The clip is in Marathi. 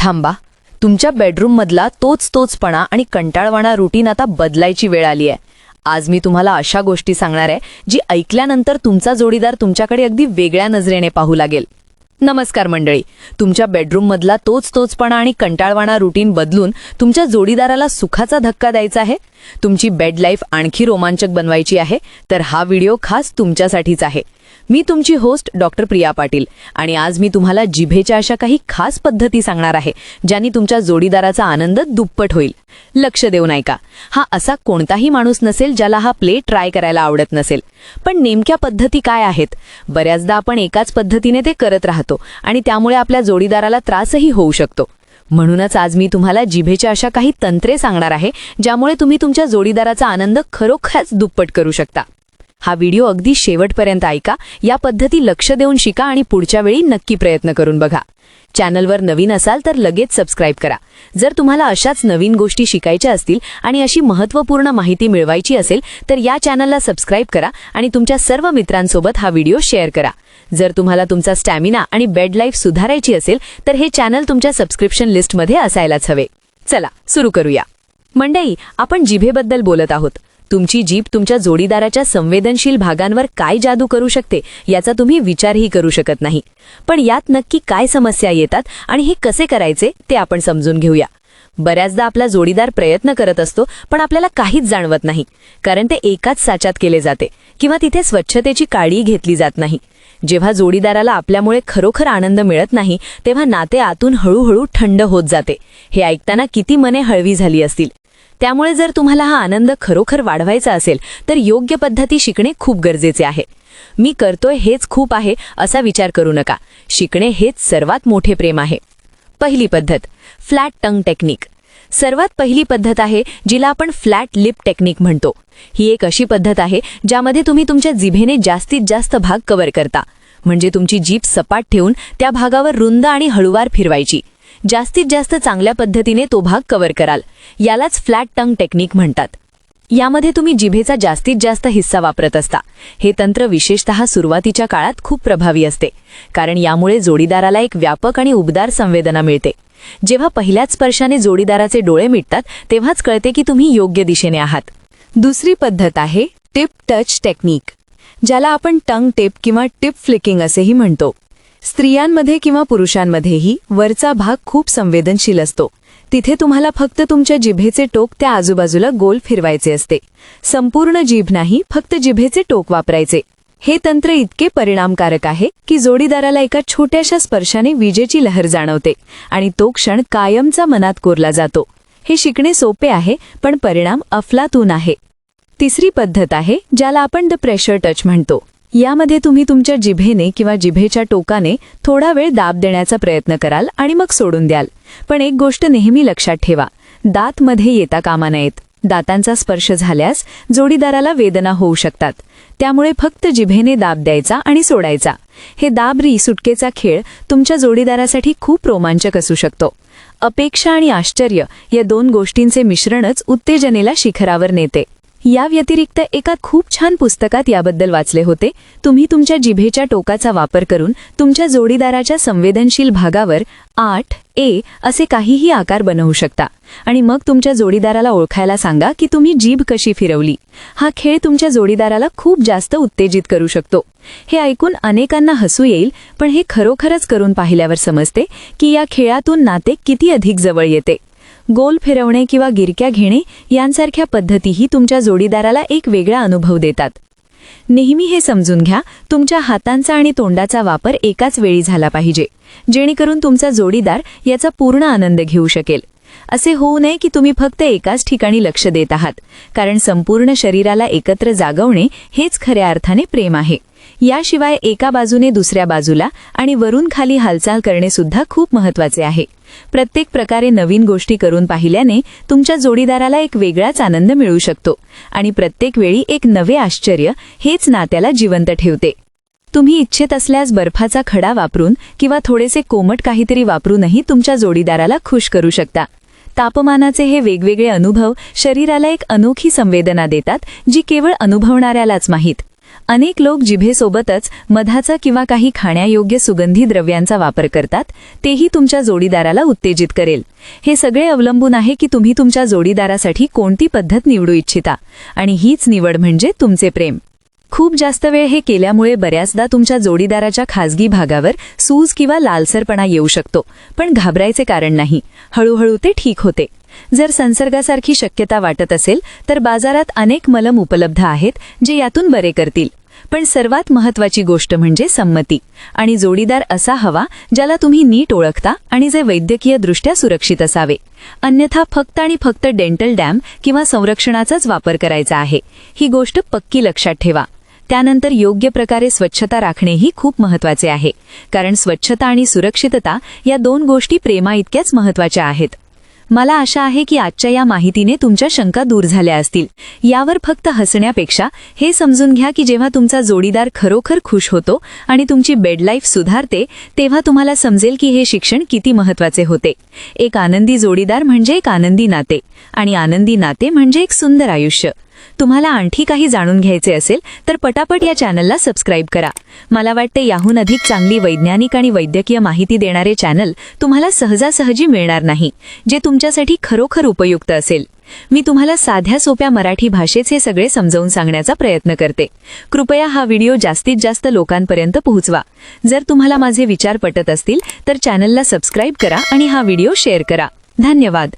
थांबा, तुमच्या बेडरूममधला तोचपणा आणि कंटाळवाणा रुटीन आता बदलायची वेळ आली आहे. आज मी तुम्हाला अशा गोष्टी सांगणार आहे जी ऐकल्यानंतर तुमचा जोडीदार तुमच्याकडे अगदी वेगळ्या नजरेने पाहू लागेल. नमस्कार मंडळी, तुमच्या बेडरूममधला तोचपणा आणि कंटाळवाणा रुटीन बदलून तुमच्या जोडीदाराला सुखाचा धक्का द्यायचा आहे, तुमची बेड लाईफ आणखी रोमांचक बनवायची आहे, तर हा व्हिडिओ खास तुमच्यासाठीच आहे. मी तुमची होस्ट डॉक्टर प्रिया पाटील आणि आज मी तुम्हाला जिभेच्या अशा काही खास पद्धती सांगणार आहे ज्यांनी तुमच्या जोडीदाराचा आनंद दुप्पट होईल. लक्ष देऊन ऐका. हा असा कोणताही माणूस नसेल ज्याला हा प्ले ट्राय करायला आवडत नसेल. पण नेमक्या पद्धती काय आहेत? बऱ्याचदा आपण एकाच पद्धतीने ते करत राहतो आणि त्यामुळे आपल्या जोडीदाराला त्रासही होऊ शकतो. म्हणूनच आज मी तुम्हाला जिभेच्या अशा काही तंत्रे सांगणार आहे ज्यामुळे तुम्ही तुमच्या जोडीदाराचा आनंद खरोखरच दुप्पट करू शकता. हा व्हिडिओ अगदी शेवटपर्यंत ऐका. या पद्धती लक्ष देऊन शिका आणि पुढच्या वेळी नक्की प्रयत्न करून बघा. चॅनलवर नवीन असाल तर लगेच सबस्क्राईब करा. जर तुम्हाला अशाच नवीन गोष्टी शिकायच्या असतील आणि अशी महत्त्वपूर्ण माहिती मिळवायची असेल तर या चॅनलला सबस्क्राईब करा आणि तुमच्या सर्व मित्रांसोबत हा व्हिडिओ शेअर करा. जर तुम्हाला तुमचा स्टॅमिना आणि बेड लाईफ सुधारायची असेल तर हे चॅनल तुमच्या सबस्क्रिप्शन लिस्टमध्ये असायलाच हवे. चला सुरू करूया. मंडळी, आपण जिभेबद्दल बोलत आहोत. तुमची जीभ तुमच्या जोडीदाराच्या संवेदनशील भागांवर काय जादू करू शकते याचा तुम्ही विचारही करू शकत नाही. पण यात नक्की काय समस्या येतात आणि हे कसे करायचे ते आपण समजून घेऊया. बऱ्याचदा आपला जोडीदार प्रयत्न करत असतो पण आपल्याला काहीच जाणवत नाही, कारण ते एकाच साच्यात केले जाते किंवा तिथे स्वच्छतेची काळजी घेतली जात नाही. जेव्हा जोडीदाराला आपल्यामुळे खरोखर आनंद मिळत नाही तेव्हा नाते आतून हळूहळू थंड होत जाते. हे ऐकताना किती मने हळवी झाली असतील. त्यामुळे जर तुम्हाला हा आनंद खरोखर वाढवायचा असेल तर योग्य पद्धती शिकणे खूप गरजेचे आहे. मी करतोय हेच खूप आहे असा विचार करू नका. शिकणे हेच सर्वात मोठे प्रेम आहे. पहिली पद्धत, फ्लॅट टंग टेक्निक. सर्वात पहिली पद्धत आहे जिला आपण फ्लॅट लिप टेक्निक म्हणतो. ही एक अशी पद्धत आहे ज्यामध्ये तुम्ही तुमच्या जिभेने जास्तीत जास्त भाग कव्हर करता. म्हणजे तुमची जीभ सपाट ठेवून त्या भागावर रुंद आणि हळूवार फिरवायची. जास्तीत जास्त चांगल्या पद्धतीने तो भाग कव्हर कराल. यालाच फ्लॅट टंग टेक्निक म्हणतात. यामध्ये तुम्ही जिभेचा जास्तीत जास्त हिस्सा वापरत असता. हे तंत्र विशेषतः सुरुवातीच्या काळात खूप प्रभावी असते, कारण यामुळे जोडीदाराला एक व्यापक आणि उबदार संवेदना मिळते. जेव्हा पहिल्याच स्पर्शाने जोडीदाराचे डोळे मिटतात तेव्हाच कळते की तुम्ही योग्य दिशेने आहात. दुसरी पद्धत आहे टिप टच टेक्निक, ज्याला आपण टंग टिप किंवा टिप फ्लिकिंग असेही म्हणतो. स्त्रियांमध्ये किंवा पुरुषांमध्येही वरचा भाग खूप संवेदनशील असतो. तिथे तुम्हाला फक्त तुमच्या जिभेचे टोक त्या आजूबाजूला गोल फिरवायचे असते. संपूर्ण जीभ नाही, फक्त जिभेचे टोक वापरायचे. हे तंत्र इतके परिणामकारक आहे की जोडीदाराला एका छोट्याशा स्पर्शाने विजेची लहर जाणवते आणि तो क्षण कायमचा मनात कोरला जातो. हे शिकणे सोपे आहे पण परिणाम अफलातून आहे. तिसरी पद्धत आहे ज्याला आपण द प्रेशर टच म्हणतो. यामध्ये तुम्ही तुमच्या जिभेने किंवा जिभेच्या टोकाने थोडा वेळ दाब देण्याचा प्रयत्न कराल आणि मग सोडून द्याल. पण एक गोष्ट नेहमी लक्षात ठेवा, दात मध्ये येता कामा नयेत. दातांचा स्पर्श झाल्यास जोडीदाराला वेदना होऊ शकतात. त्यामुळे फक्त जिभेने दाब द्यायचा आणि सोडायचा. हे दाब री सुटकेचा खेळ तुमच्या जोडीदारासाठी खूप रोमांचक असू शकतो. अपेक्षा आणि आश्चर्य या दोन गोष्टींचे मिश्रणच उत्तेजनेला शिखरावर नेते. या व्यतिरिक्त एका खूप छान पुस्तकात याबद्दल वाचले होते. तुम्ही तुमच्या जिभेच्या टोकाचा वापर करून तुमच्या जोडीदाराच्या संवेदनशील भागावर 8A असे काहीही आकार बनवू शकता आणि मग तुमच्या जोडीदाराला ओळखायला सांगा की तुम्ही जीभ कशी फिरवली. हा खेळ तुमच्या जोडीदाराला खूप जास्त उत्तेजित करू शकतो. हे ऐकून अनेकांना हसू येईल, पण हे खरोखरच करून पाहिल्यावर समजते की या खेळातून नाते किती अधिक जवळ येते. गोल फिरवणे किंवा गिरक्या घेणे यांसारख्या पद्धतीही तुमच्या जोडीदाराला एक वेगळा अनुभव देतात. नेहमी हे समजून घ्या, तुमच्या हातांचा आणि तोंडाचा वापर एकाच वेळी झाला पाहिजे, जेणेकरून तुमचा जोडीदार याचा पूर्ण आनंद घेऊ शकेल. असे होऊ नये की तुम्ही फक्त एकाच ठिकाणी लक्ष देत आहात, कारण संपूर्ण शरीराला एकत्र जागवणे हेच खऱ्या अर्थाने प्रेम आहे. याशिवाय एका बाजूने दुसऱ्या बाजूला आणि वरून खाली हालचाल करणे सुद्धा खूप महत्त्वाचे आहे. प्रत्येक प्रकारे नवीन गोष्टी करून पाहिल्याने तुमच्या जोडीदाराला एक वेगळाच आनंद मिळू शकतो आणि प्रत्येक वेळी एक नवे आश्चर्य हेच नात्याला जिवंत ठेवते. तुम्ही इच्छित असल्यास बर्फाचा खडा वापरून किंवा थोडेसे कोमट काहीतरी वापरूनही तुमच्या जोडीदाराला खुश करू शकता. तापमानाचे हे वेगवेगळे अनुभव शरीराला एक अनोखी संवेदना देतात जी केवळ अनुभवणाऱ्यालाच माहीत. अनेक लोक जिभेसोबतच मधाचा किंवा काही खाण्यायोग्य सुगंधी द्रव्यांचा वापर करतात, तेही तुमच्या जोडीदाराला उत्तेजित करेल. हे सगळे अवलंबून आहे की तुम्ही तुमच्या जोडीदारासाठी कोणती पद्धत निवडू इच्छिता, आणि हीच निवड म्हणजे तुमचे प्रेम. खूप जास्त वेळ हे केल्यामुळे बऱ्याचदा तुमच्या जोडीदाराच्या खाजगी भागावर सूज किंवा लालसरपणा येऊ शकतो, पण घाबरायचे कारण नाही. हळूहळू ते ठीक होते. जर संसर्गासारखी शक्यता वाटत असेल तर बाजारात अनेक मलम उपलब्ध आहेत जे यातून बरे करतील. पण सर्वात महत्त्वाची गोष्ट म्हणजे संमती, आणि जोडीदार असा हवा ज्याला तुम्ही नीट ओळखता आणि जे वैद्यकीयदृष्ट्या सुरक्षित असावे. अन्यथा फक्त आणि फक्त डेंटल डॅम किंवा संरक्षणाचाच वापर करायचा आहे. ही गोष्ट पक्की लक्षात ठेवा. त्यानंतर योग्य प्रकारे स्वच्छता राखणेही खूप महत्त्वाचे आहे, कारण स्वच्छता आणि सुरक्षितता या दोन गोष्टी प्रेमाइतक्याच महत्त्वाच्या आहेत. मला आशा आहे की आजच्या या माहितीने तुमच्या शंका दूर झाल्या असतील. यावर फक्त हसण्यापेक्षा हे समजून घ्या की जेव्हा तुमचा जोडीदार खरोखर खुश होतो आणि तुमची बेड लाईफ सुधारते, तेव्हा तुम्हाला समजेल की हे शिक्षण किती महत्त्वाचे होते. एक आनंदी जोडीदार म्हणजे एक आनंदी नाते, आणि आनंदी नाते म्हणजे एक सुंदर आयुष्य. तुम्हाला आणखी काही जाणून घ्यायचे असेल तर पटापट या चॅनलला सबस्क्राईब करा. मला वाटते याहून अधिक चांगली वैज्ञानिक आणि वैद्यकीय माहिती देणारे चॅनल तुम्हाला सहजासहजी मिळणार नाही, जे तुमच्यासाठी खरोखर उपयुक्त असेल. मी तुम्हाला साध्या सोप्या मराठी भाषेत हे सगळे समजावून सांगण्याचा प्रयत्न करते. कृपया हा व्हिडिओ जास्तीत जास्त लोकांपर्यंत पोहोचवा. जर तुम्हाला माझे विचार पटत असतील तर चॅनलला सबस्क्राईब करा आणि हा व्हिडिओ शेअर करा. धन्यवाद.